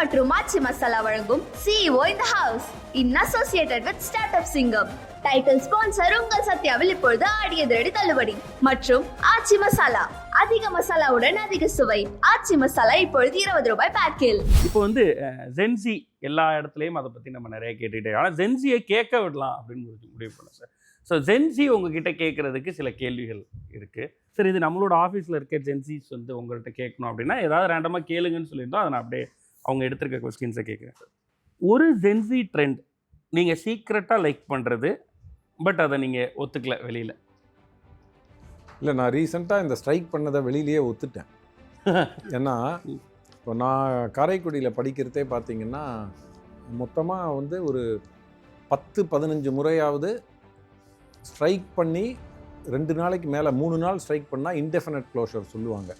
மற்றும் ஆச்சி மசாலா வழங்கும் CEO in the house in associated with Startup Singam. Title sponsor உங்கள் சத்யாவில் இப்பொழுது ஆடிய திரடி தள்ளுபடி மற்றும் ஆச்சி மசாலா, அதிக மசாலாவுடன் அதிக சுவை. ஆச்சி மசாலா இப்பொழுது ₹20 பேக்கில். இப்போ வந்து ஜென்சி எல்லா இடத்துலையும் அதை பற்றி நம்ம நிறைய கேட்டுக்கிட்டே, ஆனால் ஜென்சியை கேட்க விடலாம் அப்படின்னு முடிவு பண்ணேன் சார். ஸோ ஜென்சி உங்ககிட்ட கேட்குறதுக்கு சில கேள்விகள் இருக்குது சார். இது நம்மளோட ஆஃபீஸில் இருக்க ஜென்சிஸ் வந்து உங்கள்கிட்ட கேட்கணும் அப்படின்னா ஏதாவது ரேண்டமாக கேளுங்கன்னு சொல்லியிருந்தோம். அதை நான் அப்படியே அவங்க எடுத்துருக்க கொஸ்டின்ஸை கேட்குறேன் சார். ஒரு ஜென்சி ட்ரெண்ட் நீங்கள் சீக்ரெட்டாக லைக் பண்ணுறது, பட் அதை நீங்கள் ஒத்துக்கல வெளியில்? இல்லை, நான் ரீசெண்டாக இந்த ஸ்ட்ரைக் பண்ணதை வெளியிலேயே ஒத்துட்டேன். ஏன்னா இப்போ நான் காரைக்குடியில் படிக்கிறதே பார்த்தீங்கன்னா மொத்தமாக வந்து ஒரு 10-15 முறையாவது ஸ்ட்ரைக் பண்ணி 2 நாளைக்கு மேலே 3 நாள் ஸ்ட்ரைக் பண்ணால் இன்டெஃபினட் க்ளோஷர் சொல்லுவாங்க.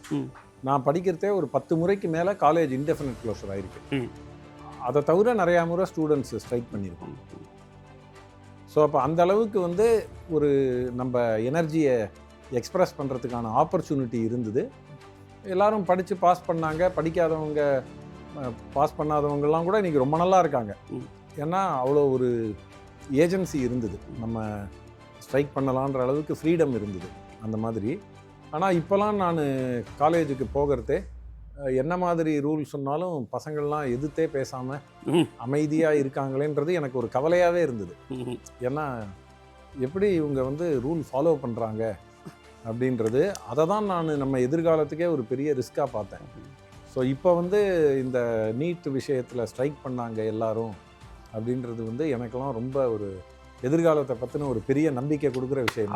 நான் படிக்கிறதே ஒரு 10 முறைக்கு மேலே காலேஜ் இன்டெஃபினட் க்ளோஷர் ஆகிருக்கு. அதை தவிர நிறையா முறை ஸ்டூடெண்ட்ஸ் ஸ்ட்ரைக் பண்ணியிருக்கோம். ஸோ அப்போ அந்த அளவுக்கு வந்து ஒரு நம்ம எனர்ஜியை எக்ஸ்ப்ரெஸ் பண்ணுறதுக்கான ஆப்பர்ச்சுனிட்டி இருந்தது. எல்லோரும் படித்து பாஸ் பண்ணாங்க. படிக்காதவங்க, பாஸ் பண்ணாதவங்கெல்லாம் கூட இன்றைக்கி ரொம்ப நல்லா இருக்காங்க. ஏன்னா அவ்வளோ ஒரு ஏஜென்சி இருந்தது, நம்ம ஸ்ட்ரைக் பண்ணலான்ற அளவுக்கு ஃப்ரீடம் இருந்தது அந்த மாதிரி. ஆனால் இப்போலாம் நான் காலேஜுக்கு போகிறதே என்ன மாதிரி ரூல் சொன்னாலும் பசங்கள்லாம் எதிர்த்தே பேசாமல் அமைதியாக இருக்காங்களேன்றது எனக்கு ஒரு கவலையாகவே இருந்தது. ஏன்னா எப்படி இவங்க வந்து ரூல் ஃபாலோ பண்ணுறாங்க அப்படின்றது, அதை தான் நான் நம்ம எதிர்காலத்துக்கே ஒரு பெரிய ரிஸ்க்காக பார்த்தேன். ஸோ இப்போ வந்து இந்த நீட் விஷயத்தில் ஸ்ட்ரைக் பண்ணாங்க எல்லாரும் அப்படின்றது வந்து எனக்கெல்லாம் ரொம்ப ஒரு எதிர்காலத்தை பற்றின ஒரு பெரிய நம்பிக்கை கொடுக்குற விஷயம்.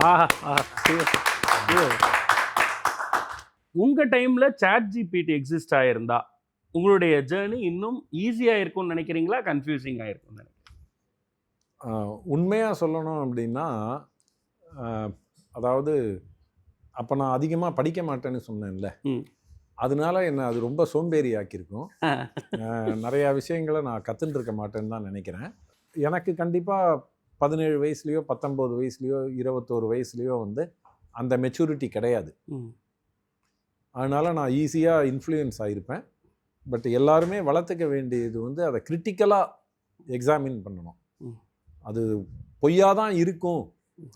உங்கள் டைமில் ChatGPT எக்ஸிஸ்ட் ஆகிருந்தா உங்களுடைய ஜேர்னி இன்னும் ஈஸியாக இருக்கும்னு நினைக்கிறீங்களா, கன்ஃபியூசிங்காக இருக்கும்னு நினைக்கிறீங்களா? உண்மையாக சொல்லணும் அப்படின்னா, அதாவது அப்போ நான் அதிகமாக படிக்க மாட்டேன்னு சொன்னேன்ல, அதனால என்ன அது ரொம்ப சோம்பேறி ஆக்கியிருக்கும். நிறையா விஷயங்களை நான் கற்றுன்னு இருக்க மாட்டேன்னு தான் நினைக்கிறேன். எனக்கு கண்டிப்பாக 17 வயசுலேயோ 19 வயசுலேயோ 21 வயசுலேயோ வந்து அந்த மெச்சூரிட்டி கிடையாது. அதனால் நான் ஈஸியாக இன்ஃப்ளூயன்ஸ் ஆகிருப்பேன். பட் எல்லாருமே வளர்த்துக்க வேண்டியது வந்து அதை கிரிட்டிக்கலாக எக்ஸாமின் பண்ணணும். அது பொய்யாக தான் இருக்கும்,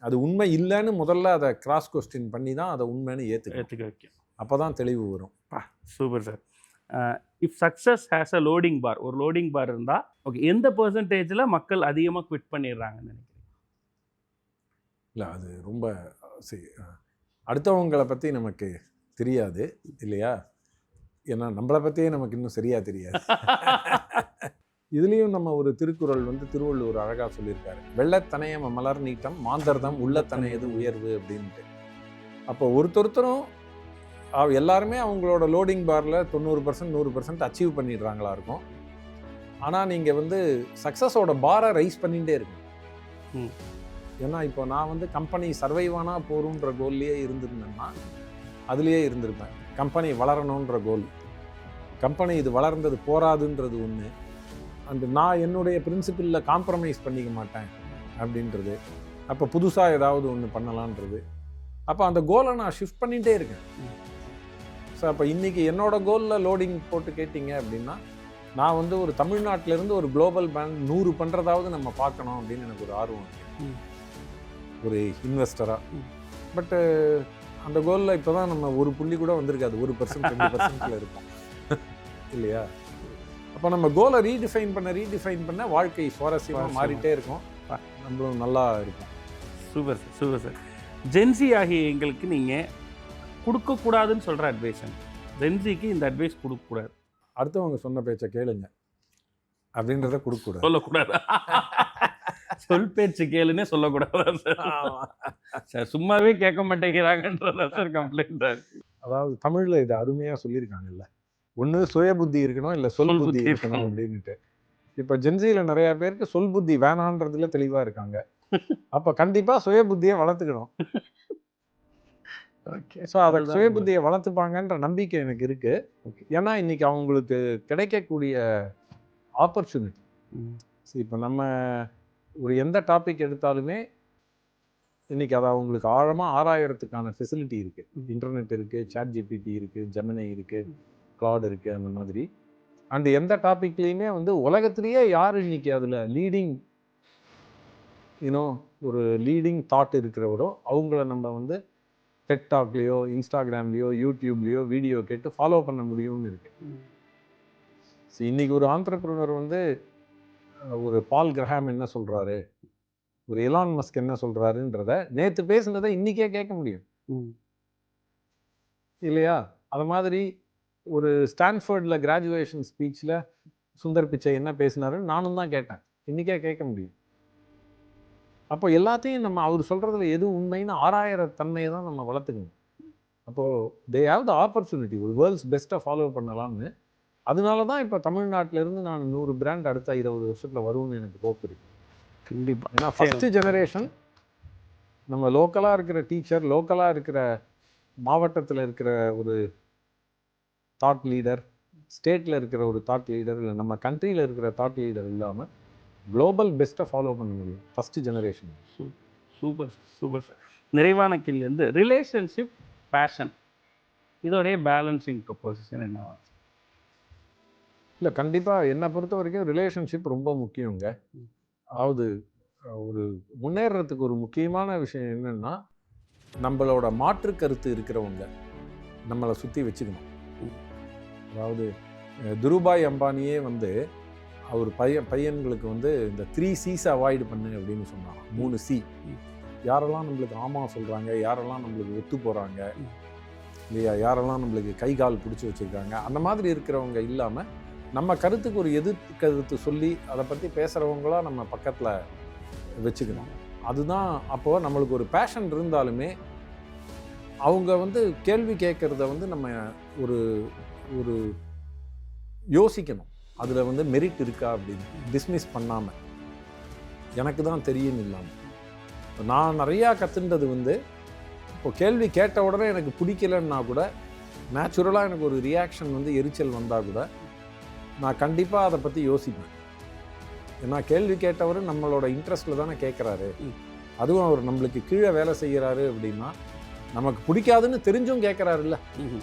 அது உண்மை இல்லைன்னு முதல்ல அதை கிராஸ் கொஸ்டின் பண்ணி தான் அதை உண்மைன்னு ஏற்றுக்க வைக்கும். அப்போ தான் தெளிவு வரும். Super sir. If success has a loading bar, ஒரு லோடிங் பார் இருந்தால் ஓகே, எந்த பெர்சன்டேஜில் மக்கள் அதிகமாக குவிட் பண்ணிடுறாங்கன்னு நினைக்கிறேன்? இல்லை, அது ரொம்ப அடுத்தவங்களை பற்றி நமக்கு தெரியாது இல்லையா? ஏன்னா நம்மளை பற்றியே நமக்கு இன்னும் சரியாக தெரியாது. இதுலேயும் நம்ம ஒரு திருக்குறள் வந்து திருவள்ளுவர் அழகாக சொல்லியிருக்காரு, வெள்ளத்தனையம் மலர் நீட்டம் மாந்தர்தம் உள்ளத்தனையது உயர்வு அப்படின்ட்டு. அப்போ ஒருத்தரும் எல்லாருமே அவங்களோட லோடிங் பாரில் 90% 100% அச்சீவ் பண்ணிடுறாங்களா இருக்கும். ஆனால் நீங்கள் வந்து சக்ஸஸோட பாரை ரைஸ் பண்ணிகிட்டே இருக்கணும். ஏன்னா இப்போ நான் வந்து கம்பெனி சர்வைவானா போகிறோன்ற கோல்லையே இருந்திருந்தேன்னா அதுலேயே இருந்திருப்பேன். கம்பெனி வளரணுன்ற கோல், கம்பெனி இது வளர்ந்தது போராதுன்றது ஒன்று, அண்ட் நான் என்னுடைய பிரின்சிபிளில் காம்ப்ரமைஸ் பண்ணிக்க மாட்டேன் அப்படின்றது. அப்போ புதுசாக ஏதாவது ஒன்று பண்ணலான்றது. அப்போ அந்த கோலை நான் ஷிஃப்ட் பண்ணிகிட்டே இருக்கேன். ஸோ அப்போ இன்றைக்கி என்னோடய கோலில் லோடிங் போட்டு கேட்டிங்க அப்படின்னா, நான் வந்து ஒரு தமிழ்நாட்டிலேருந்து ஒரு குளோபல் பேங்க் 100 பண்ணுறதாவது நம்ம பார்க்கணும் அப்படின்னு எனக்கு ஒரு ஆர்வம் இருக்குது, ஒரு இன்வெஸ்டராக. பட்டு அந்த கோலில் இப்போ தான் நம்ம ஒரு புள்ளி கூட வந்திருக்காது, 1% 2% இருக்கும் இல்லையா? அப்போ நம்ம கோலை ரீடிஃபைன் பண்ண வாழ்க்கை சுவாரஸ்யமாக மாறிட்டே இருக்கும், நம்மளும் நல்லா இருக்கும். Super sir, super sir. ஜென்சி ஆகிய எங்களுக்கு நீங்கள் கொடுக்கக்கூடாதுன்னு சொல்கிற அட்வைஸ், ஜென்சிக்கு இந்த அட்வைஸ் கொடுக்கக்கூடாது, அடுத்தவங்க சொன்ன பேச்சை கேளுங்க அப்படின்றத கொடுக்கக்கூடாது, சொல்லக்கூடாது. சொல் பேச்சு கேளுன்னே சொல்லக்கூடாது சார். சும்மாவே கேட்க மாட்டேங்கிறாங்கன்றத சார் கம்ப்ளைண்ட். அதாவது தமிழில் இதை அருமையாக சொல்லியிருக்காங்கல்ல, ஒன்று சுய புத்தி இருக்கணும், இல்லை சொல் புத்தி இருக்கணும் அப்படின்ட்டு. இப்போ ஜென்சியில் நிறையா பேருக்கு சொல் புத்தி வேணான்றதுல தெளிவாக இருக்காங்க. அப்போ கண்டிப்பாக சுய புத்தியை வளர்த்துக்கணும். ஓகே, ஸோ அதை சுய புத்தியை வளர்த்துப்பாங்கன்ற நம்பிக்கை எனக்கு இருக்குது. ஏன்னா இன்றைக்கி அவங்களுக்கு கிடைக்கக்கூடிய ஆப்பர்ச்சுனிட்டி, இப்போ நம்ம ஒரு எந்த டாபிக் எடுத்தாலுமே இன்றைக்கி அதை அவங்களுக்கு ஆழமாக ஆராயறதுக்கான ஃபெசிலிட்டி இருக்குது. இன்டர்நெட் இருக்குது, ChatGPT இருக்குது, ஜெமினி இருக்குது, கிளாட் இருக்குது, அந்த மாதிரி. அண்ட் எந்த டாபிக்லேயுமே வந்து உலகத்திலேயே யார் இன்னைக்கு அதில் லீடிங் ஒரு லீடிங் தாட் இருக்கிறவரோ அவங்கள நம்ம வந்து டெக்டாக்லேயோ இன்ஸ்டாகிராம்லேயோ யூடியூப்லேயோ வீடியோ கேட்டு ஃபாலோ பண்ண முடியும்னு இருக்கு. இன்னைக்கு ஒரு ஆண்டர்ப்ரனர் வந்து ஒரு பால் கிரஹாம் என்ன சொல்கிறாரு, ஒரு எலான் மஸ்க் என்ன சொல்கிறாருன்றத நேற்று பேசுனதை இன்றைக்கே கேட்க முடியும் இல்லையா? அது மாதிரி ஒரு ஸ்டான்ஃபோர்டில் கிராஜுவேஷன் ஸ்பீச்சில் சுந்தர் பிச்சை என்ன பேசினாருன்னு நானும் தான் கேட்டேன், இன்றைக்கே கேட்க முடியும். அப்போ எல்லாத்தையும் நம்ம அவர் சொல்கிறதுல எது உண்மைன்னு ஆராயிற தன்மையை தான் நம்ம வளர்த்துக்கணும். அப்போது தே ஹேவ் த ஆப்பர்ச்சுனிட்டி ஒரு வேர்ல்ட்ஸ் பெஸ்ட்டை ஃபாலோ பண்ணலாம்னு. அதனால தான் இப்போ தமிழ்நாட்டிலேருந்து நான் 100 பிராண்ட் அடுத்த 20 வருஷத்தில் வரும்னு எனக்கு ஹோப் இருக்கு. கண்டிப்பாக. ஏன்னா ஃபஸ்ட்டு ஜெனரேஷன் நம்ம லோக்கலாக இருக்கிற டீச்சர், லோக்கலாக இருக்கிற மாவட்டத்தில் இருக்கிற ஒரு தாட் லீடர், ஸ்டேட்டில் இருக்கிற ஒரு தாட் லீடர், இல்லை நம்ம கண்ட்ரியில் இருக்கிற தாட் லீடர் இல்லாமல் குளோபல் பெஸ்ட்டை ஃபாலோ பண்ண முடியும் first generation. Super super sir. நிறைவான கேள்வி வந்து ரிலேஷன்ஷிப் பேஷன் இதோடைய பேலன்சிங் பொசிஷன் என்னவா? இல்லை, கண்டிப்பாக என்னை பொறுத்த வரைக்கும் ரிலேஷன்ஷிப் ரொம்ப முக்கியங்க. அதாவது ஒரு முன்னேறத்துக்கு ஒரு முக்கியமான விஷயம் என்னென்னா, நம்மளோட மாற்று கருத்து இருக்கிறவங்க நம்மளை சுற்றி வச்சுக்கணும். அதாவது துருபாய் அம்பானியே வந்து அவர் பையன்களுக்கு வந்து இந்த 3 C's அவாய்டு பண்ணு அப்படின்னு சொன்னாங்க. 3 C. யாரெல்லாம் நம்மளுக்கு ஆமாம் சொல்கிறாங்க, யாரெல்லாம் நம்மளுக்கு ஒத்து போகிறாங்க இல்லையா, யாரெல்லாம் நம்மளுக்கு கை கால் பிடிச்சி வச்சுருக்காங்க, அந்த மாதிரி இருக்கிறவங்க இல்லாமல் நம்ம கருத்துக்கு ஒரு எதிர்த்து கருத்து சொல்லி அதை பற்றி பேசுகிறவங்களாம் நம்ம பக்கத்தில் வச்சுக்கணும். அதுதான் அப்போது நம்மளுக்கு ஒரு பேஷன் இருந்தாலுமே அவங்க வந்து கேள்வி கேட்குறத வந்து நம்ம ஒரு ஒரு யோசிக்கணும். அதில் வந்து மெரிட் இருக்கா அப்படின்னு டிஸ்மிஸ் பண்ணாமல் எனக்கு தான் தெரியும் இல்லாமல். நான் நிறையா கற்றுன்றது வந்து இப்போ கேள்வி கேட்ட உடனே எனக்கு பிடிக்கலன்னா கூட நேச்சுரலாக எனக்கு ஒரு ரியாக்ஷன் வந்து எரிச்சல் வந்தால் கூட நான் கண்டிப்பாக அதை பற்றி யோசிப்பேன். ஏன்னா கேள்வி கேட்டவர் நம்மளோட இன்ட்ரெஸ்ட்டில் தானே கேட்குறாரு. அதுவும் அவர் நம்மளுக்கு கீழே வேலை செய்கிறாரு அப்படின்னா நமக்கு பிடிக்காதுன்னு தெரிஞ்சும் கேட்குறாருல்ல,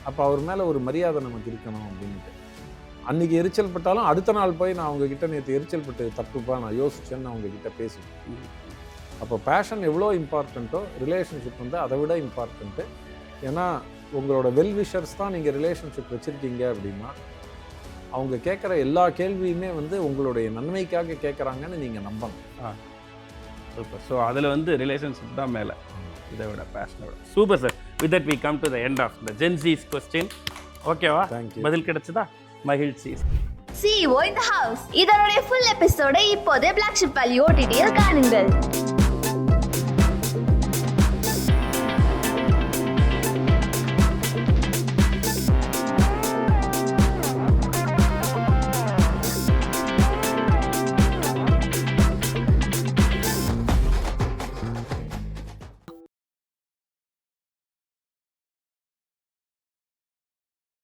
அப்போ அவர் மேலே ஒரு மரியாதை நமக்கு இருக்கணும் அப்படின்ட்டு. அன்றைக்கி எரிச்சல் பட்டாலும் அடுத்த நாள் போய் நான் அவங்கக்கிட்ட நேற்று எரிச்சல் பட்டு தப்புப்பா நான் யோசிச்சேன்னு அவங்கக்கிட்ட பேசுவேன். அப்போ பேஷன் எவ்வளோ இம்பார்ட்டண்ட்டோ ரிலேஷன்ஷிப் வந்து அதை விட இம்பார்ட்டண்ட்டு. ஏன்னா உங்களோட வெல்விஷர்ஸ் தான் நீங்கள் ரிலேஷன்ஷிப் வச்சுருக்கீங்க அப்படின்னா அவங்க கேட்குற எல்லா கேள்வியுமே வந்து உங்களுடைய நன்மைக்காக கேட்குறாங்கன்னு நீங்கள் நம்பணும். சூப்பர். ஸோ அதில் வந்து ரிலேஷன்ஷிப் தான் மேலே, இதை விட பேஷனோட. Super sir. With that we come to the end of the Gen Z's question. ஓகேவா? தேங்க்யூ. பதில் கிடைச்சதா? மகிழ்ச்சி. CEO in the house. இதனுடைய ஃபுல் எபிசோடை இப்போதே Black Sheep Value OTT-யில் காணுங்கள்.